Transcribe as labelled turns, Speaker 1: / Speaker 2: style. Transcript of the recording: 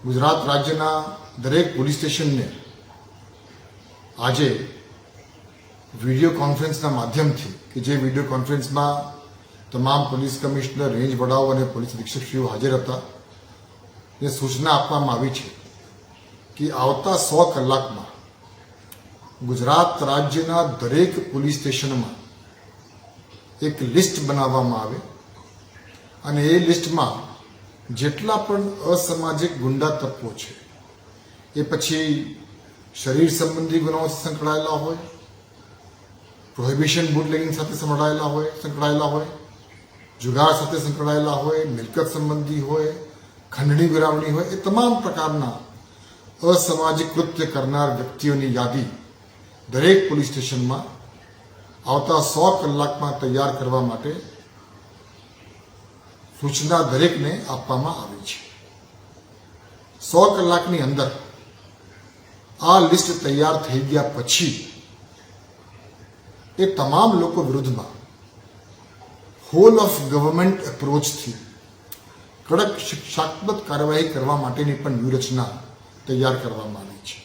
Speaker 1: ગુજરાત રાજ્યના દરેક પોલીસ સ્ટેશનને આજે વિડીયો કોન્ફરન્સના માધ્યમથી કે જે વિડીયો કોન્ફરન્સમાં તમામ પોલીસ કમિશનર, રેન્જ વડાઓ અને પોલીસ અધિક્ષકશ્રીઓ હાજર હતા, એ સૂચના આપવામાં આવી છે કે આવતા 100 કલાકમાં ગુજરાત રાજ્યના દરેક પોલીસ સ્ટેશનમાં એક લિસ્ટ બનાવવામાં આવે અને એ લિસ્ટમાં જેટલા પણ અસામાજિક ગુંડા તત્વો છે, એ પછી શરીર સંબંધી ગુનાઓ સંકળાયેલા હોય, પ્રોહિબિશન બુટલેગિંગ સાથે સંકળાયેલા હોય, જુગાર સાથે સંકળાયેલા હોય, મિલકત સંબંધી હોય, ખંડણી વિરાવણી હોય, એ તમામ પ્રકારના અસામાજિક કૃત્ય કરનાર વ્યક્તિઓની યાદી દરેક પોલીસ સ્ટેશનમાં આવતા 100 કલાકમાં તૈયાર કરવા માટે સૂચના દરેકને આપવામાં આવી છે. 100 કલાકની અંદર આ લિસ્ટ તૈયાર થઈ ગયા પછી એ તમામ લોકો વિરુદ્ધમાં હોલ ઓફ ગવર્મેન્ટ એપ્રોચથી કડક શિક્ષાત્મક કાર્યવાહી કરવા માટેની પણ વ્યૂહરચના તૈયાર કરવામાં આવી છે.